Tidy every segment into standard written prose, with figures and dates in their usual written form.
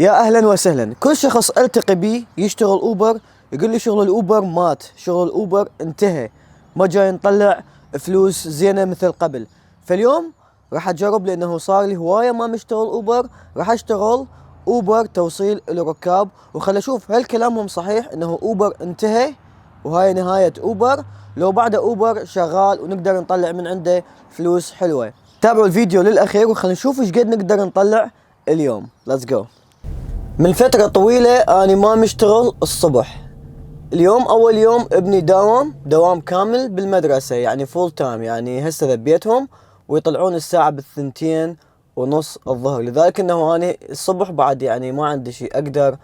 يا اهلا وسهلا. كل شخص التقي به يشتغل اوبر يقول لي شغل الاوبر مات، شغل الاوبر انتهى، ما جاي نطلع فلوس زينه مثل قبل. فاليوم راح اجرب، لانه صار لي هوايه ما مشتغل اوبر، راح اشتغل اوبر توصيل الركاب، وخل اشوف هل كلامهم صحيح انه اوبر انتهى وهاي نهايه اوبر، لو بعد اوبر شغال ونقدر نطلع من عنده فلوس حلوه. تابعوا الفيديو للاخير وخلينا نشوف ايش قد نقدر نطلع اليوم. ليتس جو. من فترة طويلة أنا ما مشتغل الصبح. اليوم أول يوم ابني دوام كامل بالمدرسة، يعني فول تايم، يعني هسه ذبيتهم ويطلعون الساعة ب2:30 الظهر، لذلك انه أنا الصبح بعد يعني ما عندي شيء أقدر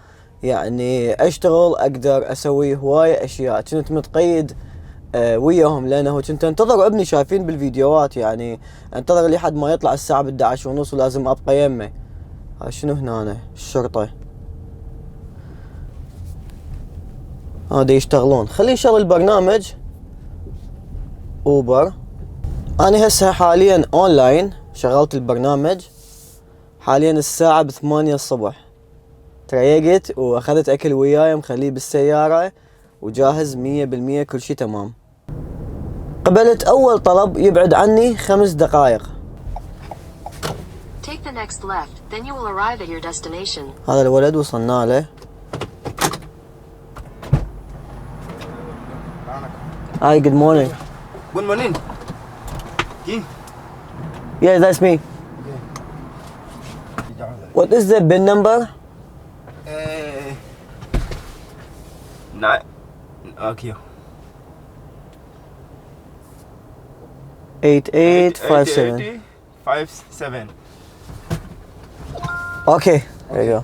يعني أشتغل، أقدر أسوي هواية أشياء. كنت متقيد وياهم، لأنه كنت أنتظر ابني، شايفين بالفيديوهات يعني أنتظر لحد ما يطلع الساعة ب11:30 ولازم أبقى يمه. شنو هنا الشرطة هذا يشتغلون. خلينا نشغل البرنامج اوبر. انا هسه حاليا اونلاين، شغلت البرنامج حاليا الساعة ب8 الصبح. تريقت واخذت اكل وياي مخليه بالسيارة وجاهز 100%، كل شي تمام. قبلت اول طلب يبعد عني 5 دقائق. Take the next left, then you will arrive at your destination. هذا الولد وصلنا له. Hi, good morning. Good morning. King. Yeah, that's me. What is the bin number? Nine. Okay. 8857. 57. Okay, there you go.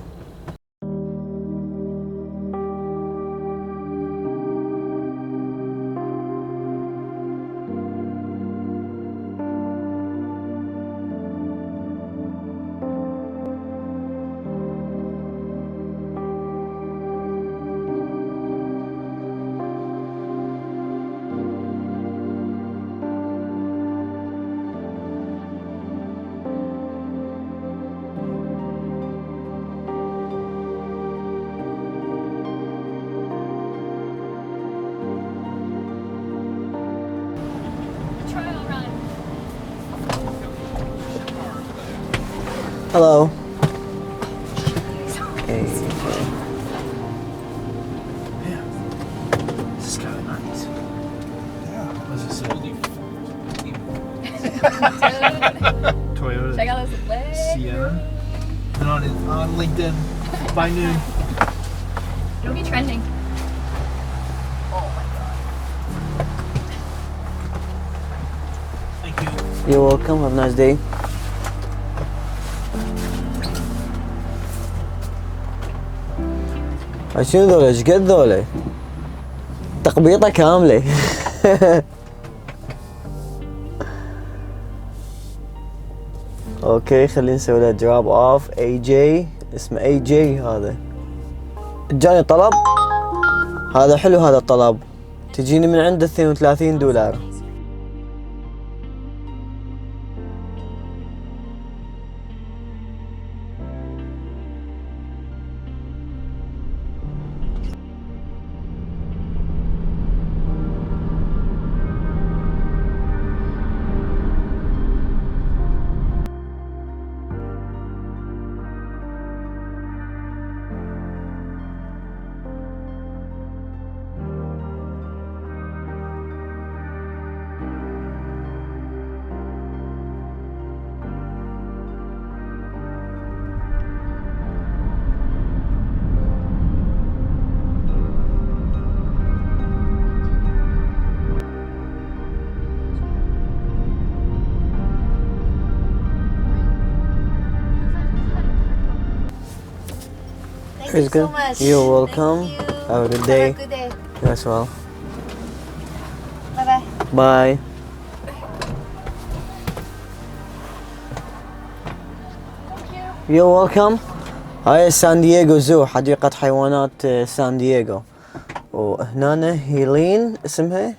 Hello. Hey. Yeah. This is kind of nice. Yeah. What's it say? Toyota. Check out this leg. Sienna. And on LinkedIn by noon. It'll be trending. Oh my god. Thank you. You're welcome. Have a nice day. شنو ذولا؟ ايش قد ذولا؟ تقبيطة كاملة. اوكي خلينا نسوي له دروب اوف. اي جي، اسمه اي جي. هذا جاني طلب، هذا حلو هذا الطلب، تجيني من عنده $32. Thank you so much. You're welcome. Thank you. Have a good Have day. a good day. You as well. Bye bye. Bye. Thank you. You're welcome. هاي سان دييغو زو، حديقة حيوانات سان دييغو. وهنا هيلين اسمها،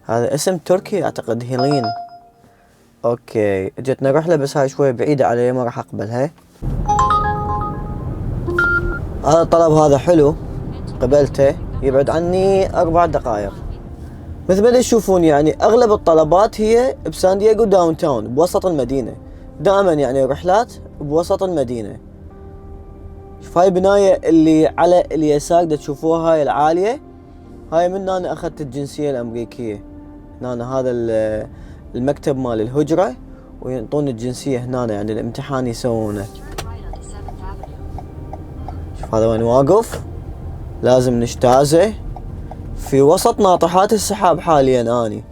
هذا اسم تركي اعتقد، هيلين. اوكي جتنا رحلة بس هاي شوية بعيدة علي، ما راح اقبلها. هذا الطلب هذا حلو، قبلته. يبعد عني 4 دقائق. مثل ما تشوفون يعني اغلب الطلبات هي بسان دييغو داون تاون، بوسط المدينة. دائما يعني رحلات بوسط المدينة. شوف هاي بناية اللي على اليسار دا تشوفوها هاي العالية، هاي من هنا اخذت الجنسية الامريكية. هنا هذا المكتب مال الهجرة، وينطون الجنسية هنا، يعني الامتحان يسوونه. Turn right onto 7th Avenue. شوف هذا وين واقف، لازم نجتازه في وسط ناطحات السحاب حاليا اني.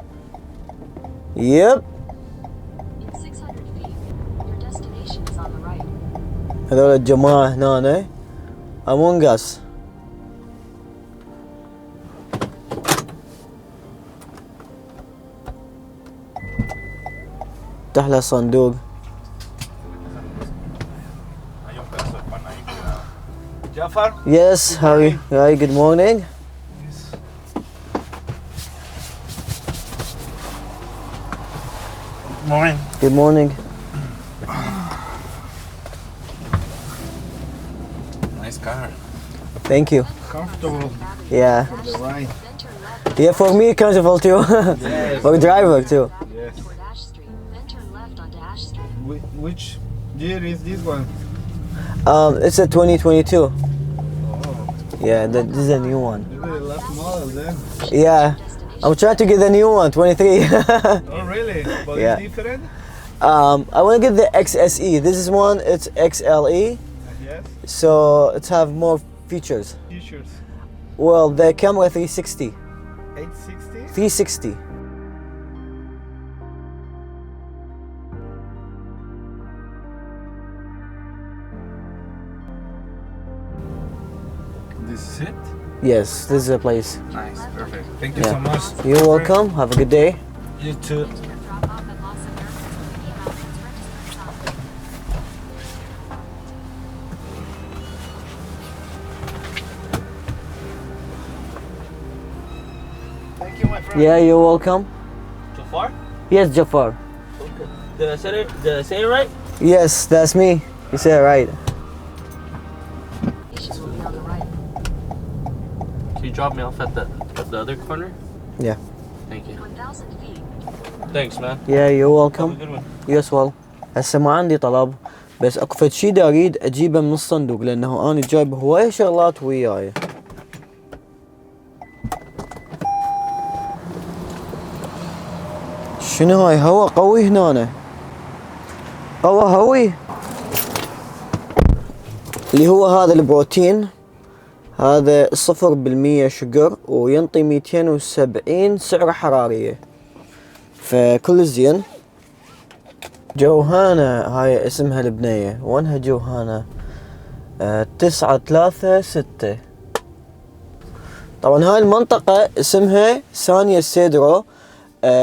يب In 600 feet, your destination is on the right. هذول الجماعة هنا امونج اس. افتح له الصندوق. Jafar? Yes, how are you? Hi, good morning. Morning. Good morning. Nice car. Thank you. Comfortable. Yeah. The ride. Then turn left Yeah, for me comfortable too. Yes. For driver too. Yes. toward Ash Street. Then turn left onto Ash Street. Which year is this one? It's a 2022. Oh, Yeah, this is a new one. this is the last model then. Yeah, I'm trying to get the new one, 23. Oh, really? But Yeah. it's different? I want to get the XSE. This is one, it's XLE, Yes. so it have more features. T-shirts. Well, the camera 360. 860? 360. This is it? Yes, this is the place. Nice. Perfect. Thank you Yeah. so much. You're welcome. Have a good day. You too. Drop off at Los Americas Canadian Mountains Registered South. Thank you, my friend. Yeah, you're welcome. Jafar? Yes, Jafar. Okay. Did I say it right? Yes, that's me. You said it right. Destination will be on the right. Can you drop me off at the other corner? Yeah. Thank you. 1,000 feet. Thanks, man. Yeah, you're Have a welcome. good one. Yes, well. هسه ما عندي طلب، بس اكو فد شي دا اريد اجيبه من الصندوق، لانه انا جايب هواية شغلات وياي. شنو هاي؟ هوا قوي هنا، هوا هوي. اللي هو هذا البروتين، هذا 0% شجر، وينطي 270 سعرة حرارية، فكل زين. جوهانا هاي اسمها البنية، وينها جوهانا؟ 936. طبعا هاي المنطقة اسمها سانيا سيدرو،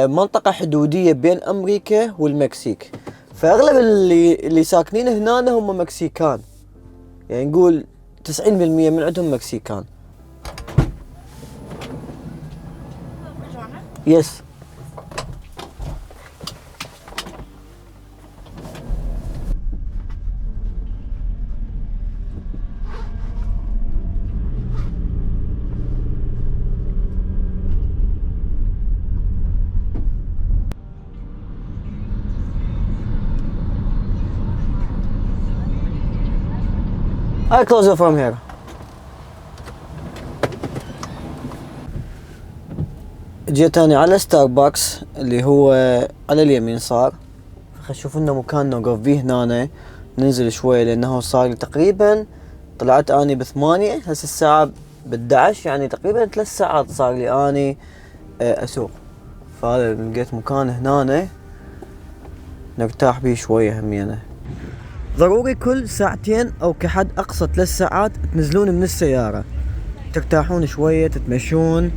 منطقة حدودية بين أمريكا والمكسيك، فأغلب اللي ساكنين هنا هم مكسيكان، يعني نقول 90% من عندهم مكسيكان. يس. I close it from here. جيت أنا على ستاربكس اللي هو على اليمين صار، خل شوف لنا مكان نوقف فيه هنا، ننزل شوي لأنه صار لي تقريبا، طلعت أني ب8 هسه الساعة ب11، يعني تقريبا 3 ساعات صار لي أني أسوق، فهذا لقيت مكان هنا نرتاح بيه شوية همينة. ضروري كل ساعتين او كحد اقصى 3 ساعات تنزلون من السيارة، ترتاحون شوية، تتمشون،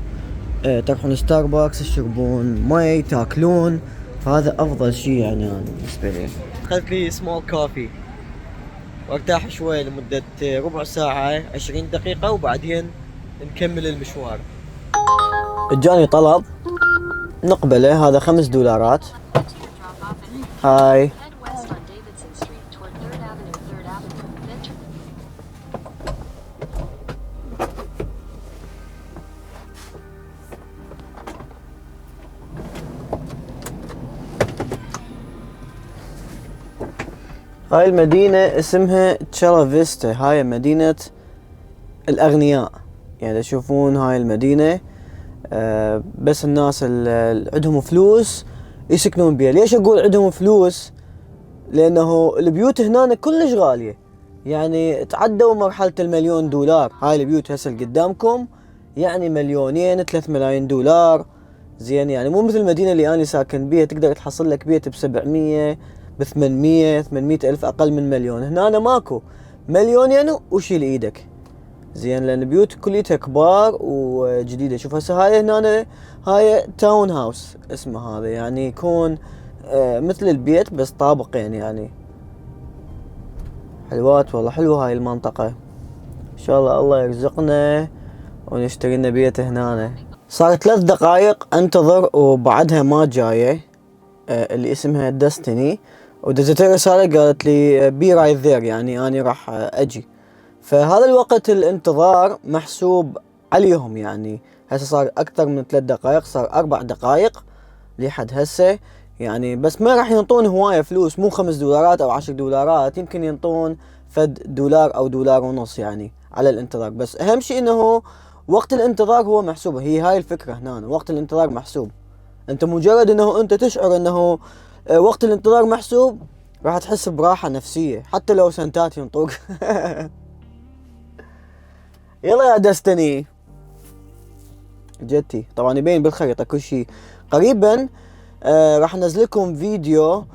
تروحون ستاربكس، تشربون مي، تاكلون، فهذا افضل شيء يعني انا بالنسبة لي. اخذت لي سمول كوفي وارتاح شوي لمدة ربع ساعة 20 دقيقة، وبعدين نكمل المشوار. اجاني طلب نقبله، هذا $5. هاي. Head west on Davidson Street toward 3rd Avenue, 3rd Avenue. Then turn هاي المدينة اسمها تشيلا فيستا، هاي مدينة الأغنياء. يعني تشوفون هاي المدينة بس الناس اللي عندهم فلوس يسكنون بيها. ليش أقول عندهم فلوس؟ لأنه البيوت هنا كلش غالية، يعني تعدوا مرحلة $1,000,000. هاي البيوت هسه قدامكم يعني 2,000,000 3 ملايين دولار. زين، يعني مو مثل المدينة اللي أنا ساكن بيها تقدر تحصل لك بيت ب700 ب800 800 ألف، أقل من 1,000,000. هنا أنا ماكو 1,000,000 وشيل إيدك. زين، لأن بيوت كليتها كبار وجديدة. شوف هسه هاي هنا هاي تاون هاوس اسمه هذا، يعني يكون مثل البيت بس طابقين. يعني حلوات والله، حلوة هاي المنطقة. إن شاء الله يرزقنا ونشتري لنا بيت هنا. صار 3 دقائق انتظر وبعدها ما جاية اللي اسمها دستني، ودزت رسالة قالت لي بي رايت ذير، يعني أنا راح أجي. فهذا الوقت الانتظار محسوب عليهم. يعني هسه صار أكثر من 3 دقائق، صار 4 دقائق لحد هسه. يعني بس ما راح ينطون هواية فلوس، مو $5 أو $10، يمكن ينطون فد $1 أو $1.50 يعني على الانتظار. بس أهم شيء إنه وقت الانتظار هو محسوب. هي هاي الفكرة هنا، وقت الانتظار محسوب. أنت مجرد إنه أنت تشعر إنه وقت الانتظار محسوب راح تحس براحة نفسية، حتى لو سنتات ينطوك. يلا يا دستني جتي. طبعا يبين بالخريطة كل شيء. قريبا راح انزل لكم فيديو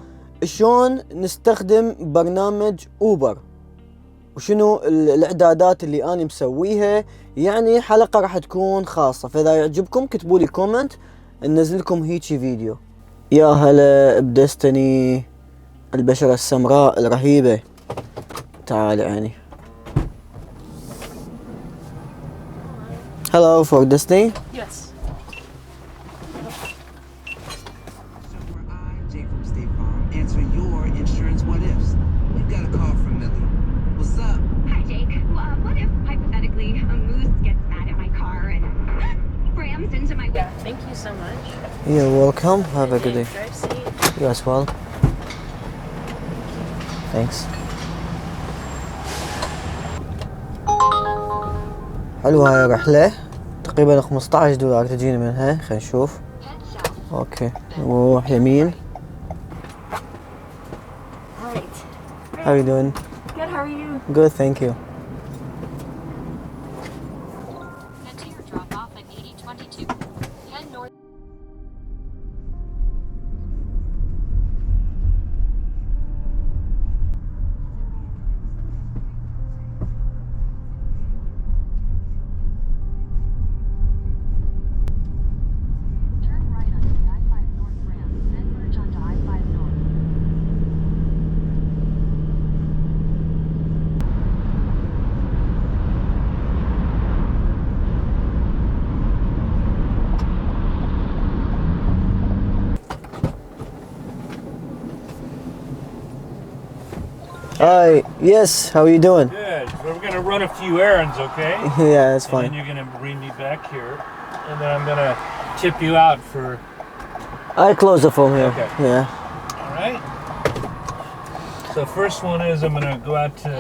شلون نستخدم برنامج اوبر وشنو الاعدادات اللي انا مسويها. يعني حلقة راح تكون خاصة، فاذا يعجبكم كتبوا لي كومنت ننزل لكم هيجي فيديو. يا هلا بدستني البشرة السمراء الرهيبة. تعال يعني. Hello for Destiny. Yes. Jay from State Farm, answering your insurance what ifs. We've got a call from Millie. What's up? Hi, Jake. What if, hypothetically, a moose gets mad at my car and rams into my Yeah. Thank you so much. You're welcome. Have a good day. Drive safe. You as well. Thanks. حلوة هاي الرحلة، تقريبا $15 تجيني منها. خلينا نشوف. اوكي، نروح يمين. Right. How are you doing? Good. How are you? Good, thank you. Head to your drop off at 8022. Head north. Turn right onto the I-5 North ramp, then merge onto I-5 North. Hi, yes, how are you doing? Good. We're gonna run a few errands, okay? Yeah, that's And then fine. you're gonna bring me back here, and then I'm gonna tip you out for. I close the phone here. Okay. Yeah. All right. So first one is I'm gonna go out to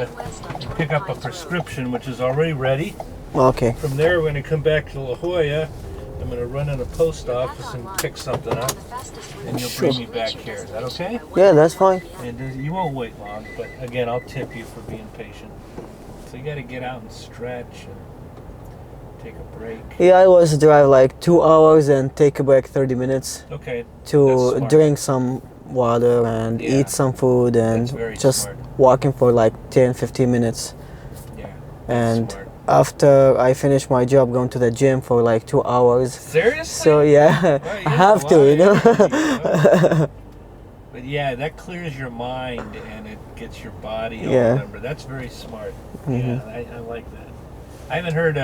pick up a prescription, which is already ready. Okay. From there, we're gonna come back to La Jolla. I'm gonna run in the post office and pick something up, and you'll bring me back here. Is that okay? Yeah, that's fine. And you won't wait long, but again, I'll tip you for being patient. So you got to get out and stretch and take a break. Yeah, I always drive like 2 hours and take a break 30 minutes Okay. to That's smart. drink some water and Yeah. eat some food and That's very just smart. walking for like 10-15 minutes. Yeah. And smart. after I finish my job, going to the gym for like 2 hours. Seriously? So yeah, Well, I you have a to, lot you of know. energy, you know? But yeah, that clears your mind and it gets your body all Yeah. remember. That's very smart. Mhm. Yeah, I like that. I haven't heard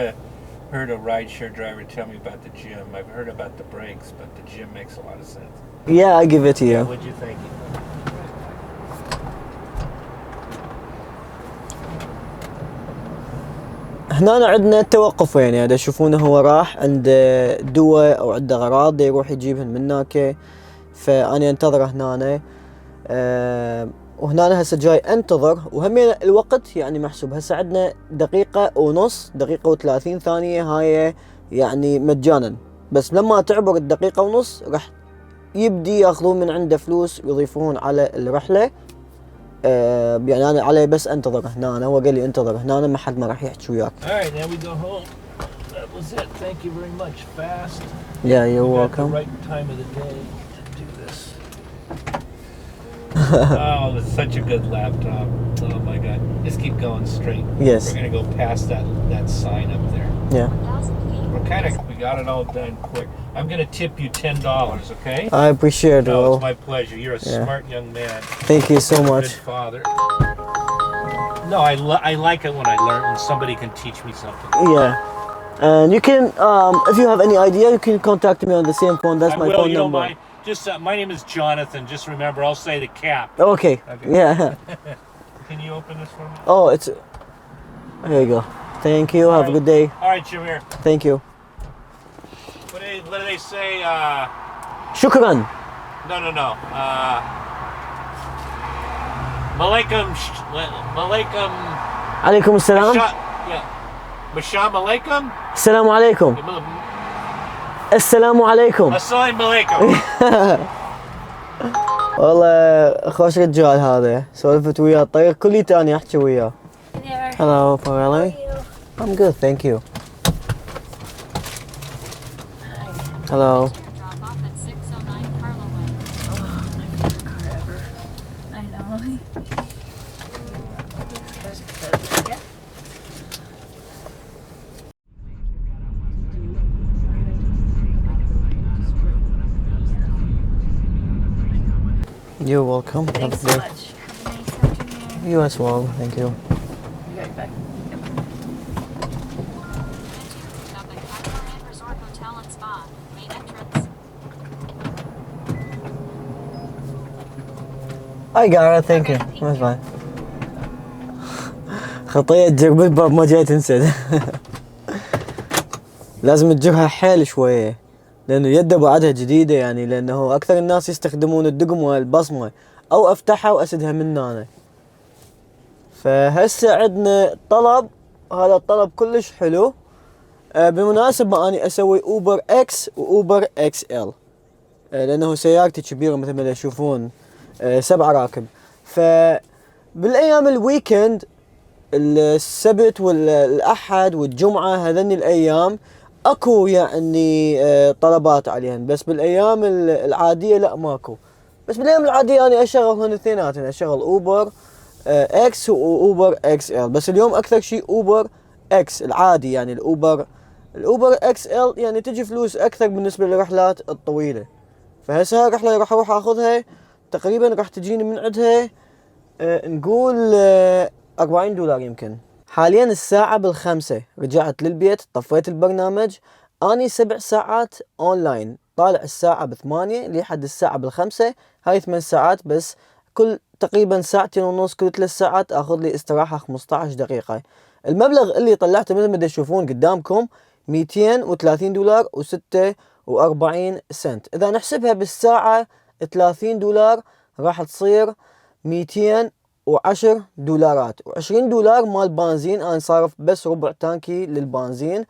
a rideshare driver tell me about the gym. I've heard about the brakes, but the gym makes a lot of sense. Yeah, I give it to Yeah, you. what'd you think? هنا عندنا توقفين. يعني تشوفونه هو راح عند دواء او عنده اغراض دا يروح يجيبهن من هناك، فاني انتظره هنا. وهنا هسه جاي انتظر، وهمين الوقت يعني محسوب. هسه عندنا دقيقة ونص، دقيقة و30 ثانية، هاي يعني مجانا، بس لما تعبر الدقيقة ونص راح يبدي ياخذون من عنده فلوس ويضيفون على الرحلة. يعني انا علي بس انتظر هنا، هو قال لي انتظر هنا، ما حد ما راح يحكي وياك. Alright, now we go home. That was it. Thank you very much. Fast. Yeah, you're We got welcome. the right time of the day to do this. Oh, it's such a good laptop. Oh my god. Just keep going straight. Yes. We're gonna go past that sign up there. Yeah. We got it all done quick. I'm gonna tip you $10, okay? I appreciate it. No, Well, it's my pleasure. You're a Yeah. smart young man. thank you so Good much. father. No, I like it when I learn when somebody can teach me something. Yeah. And you can, if you have any idea, you can contact me on the same phone. That's I my will. phone You don't number. mind? Just my name is Jonathan. Just remember, I'll say the cap. Okay. Okay. Yeah. Can you open this for me? Oh, it's. There you go. Thank you. Have a good day. All right, Jameer. Thank you. What do they say? شكرا. No. Malaikum. Malaikum. عليكم السلام. Yeah. Masham alaikum. السلام عليكم. السلام عليكم. Assalamu alaikum. والله خوش رجال هذا، سولفت وياه الطريق كلي تاني احكي وياه. Hey there. Hello, How are Farrelly. you? I'm good, thank you. Hello. Drop off at 609 Carlo Way. Oh, my favorite car ever. I know. There's the yeah. You're welcome. Thanks Have a so good- much. Have a nice afternoon. You as well, thank you. Be right back. Stop at Catamaran Resort Hotel and Spa. Main entrance. I got it, thank you. That's fine. خطية تجر الباب ما جاي تنسد. لازم تجرها حيل شوية، لأنه يده بعدها جديدة يعني، لأنه أكثر الناس يستخدمون الدقم والبصمة، أو أفتحها وأسدها من هنا. فهسه عندنا طلب، هذا الطلب كلش حلو. بالمناسبة أنا أسوي أوبر إكس وأوبر إكس إل، لأنه سيارتي كبيرة مثل ما تشوفون، 7 راكب. فبالأيام الويكند، السبت والأحد والجمعة، هذني الأيام اكو يعني طلبات عليهن، بس بالايام العاديه لا ماكو. بس بالايام العاديه انا اشغل هن الاثنيناتن، اشغل اوبر اكس واوبر اكس ال. بس اليوم اكثر شيء اوبر اكس العادي، يعني الاوبر اكس ال يعني تجي فلوس اكثر بالنسبه للرحلات الطويله. فهسه هاي الرحله راح اروح اخذها تقريبا، راح تجيني من عندها نقول $40 يمكن. حاليا الساعة 5:00 رجعت للبيت، طفيت البرنامج. اني 7 ساعات اونلاين، طالع الساعة 8 لحد الساعة 5، هاي 8 ساعات بس. كل تقريبا 2.5 ساعات كل 3 ساعات اخذ لي استراحة 15 دقيقة. المبلغ اللي طلعته مثل ما تشوفون قدامكم $230 و46 سنت. اذا نحسبها بالساعة $30 راح تصير $210 و$20 مال بنزين. انا صارف بس ربع تانكي للبنزين،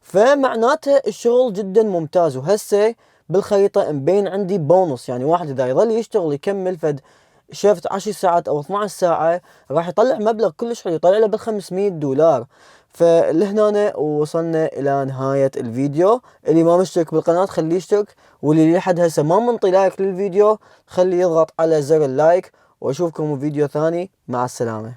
فمعناته الشغل جدا ممتاز. وهسه بالخريطة مبين عندي بونص، يعني واحد اذا يظل يشتغل يكمل فد شفت 10 ساعات او 12 ساعة راح يطلع مبلغ كلش حلو، يطلع له $500. فلهنا وصلنا الى نهاية الفيديو. اللي ما مشترك بالقناة خليه يشترك، واللي لحد هسه ما منطي لايك للفيديو خليه يضغط على زر اللايك. واشوفكم فيديو ثاني، مع السلامة.